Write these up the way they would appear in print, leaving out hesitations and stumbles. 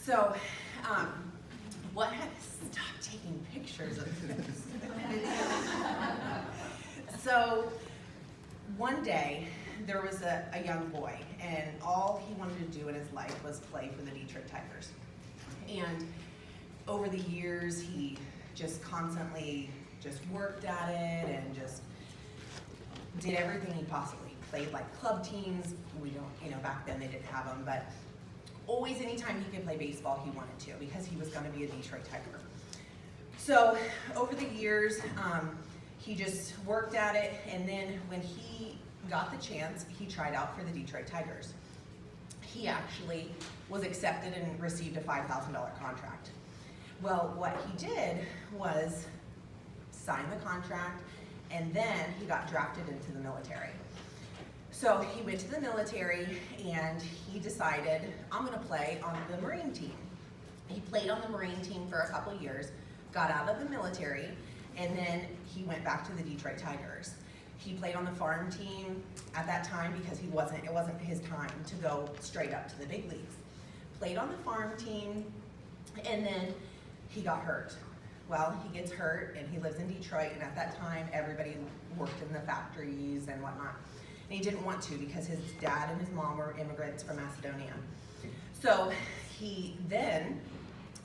So, stop taking pictures of this. So, one day, there was a young boy, and all he wanted to do in his life was play for the Detroit Tigers. And over the years, he just constantly just worked at it and just did everything he possibly played, like club teams. We don't, back then they didn't have them, but always anytime he could play baseball, he wanted to because he was going to be a Detroit Tiger. So over the years, he just worked at it, and then when he got the chance, he tried out for the Detroit Tigers. He actually was accepted and received a $5,000 contract. Well, what he did was sign the contract, and then he got drafted into the military. So he went to the military, and he decided, I'm gonna play on the Marine team. He played on the Marine team for a couple of years, got out of the military, and then he went back to the Detroit Tigers. He played on the farm team at that time because it wasn't his time to go straight up to the big leagues. Played on the farm team, and then he got hurt. Well, he gets hurt, and he lives in Detroit, and at that time, everybody worked in the factories and whatnot. And he didn't want to because his dad and his mom were immigrants from Macedonia. So he then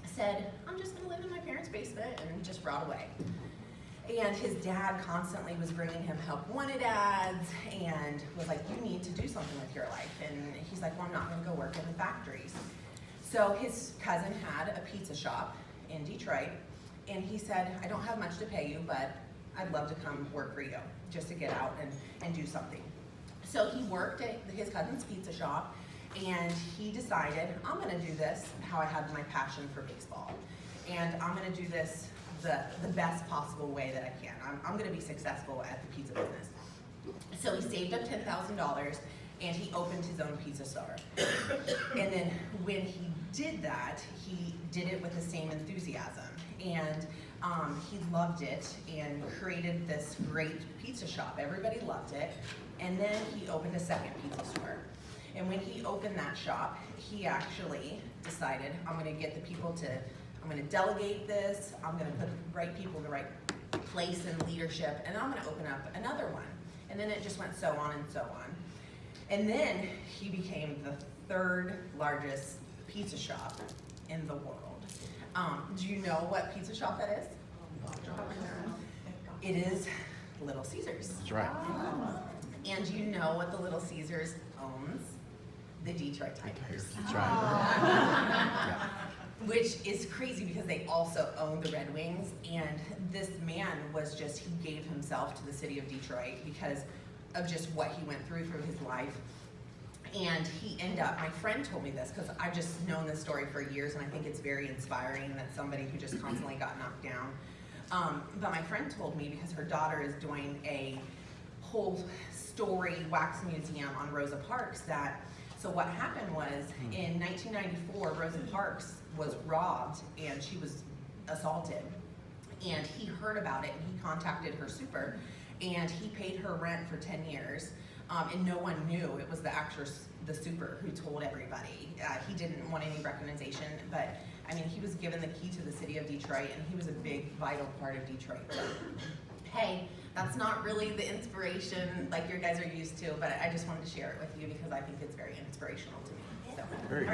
said, I'm just gonna live in my parents' basement, and just brought away. And his dad constantly was bringing him help wanted ads and was like, you need to do something with your life. And he's like, well, I'm not gonna go work in the factories. So his cousin had a pizza shop in Detroit, and he said, I don't have much to pay you, but I'd love to come work for you, just to get out and do something. So he worked at his cousin's pizza shop, and he decided, I'm gonna do this how I had my passion for baseball. And I'm gonna do this the best possible way that I can. I'm gonna be successful at the pizza business. So he saved up $10,000, and he opened his own pizza store. And then when he did that, he did it with the same enthusiasm. And he loved it and created this great pizza shop. Everybody loved it. And then he opened a second pizza store. And when he opened that shop, he actually decided, I'm gonna get the people I'm gonna delegate this, I'm gonna put the right people in the right place in leadership, and I'm gonna open up another one. And then it just went so on and so on. And then he became the third largest pizza shop in the world. Do you know what pizza shop that is? It is Little Caesars. That's right. And you know what the Little Caesars owns? The Detroit Tigers. That's right. Yeah. Which is crazy because they also own the Red Wings, and this man he gave himself to the city of Detroit because of just what he went through his life. And he ended up, my friend told me this because I've just known this story for years, and I think it's very inspiring that somebody who just constantly got knocked down. But my friend told me because her daughter is doing a whole story wax museum on Rosa Parks so what happened was in 1994, Rosa Parks was robbed and she was assaulted. And he heard about it and he contacted her super, and he paid her rent for 10 years. And no one knew it was the actress, the super, who told everybody. He didn't want any recognition, but I mean, he was given the key to the city of Detroit, and he was a big, vital part of Detroit. So, hey, that's not really the inspiration like your guys are used to, but I just wanted to share it with you because I think it's very inspirational to me. So, Very good.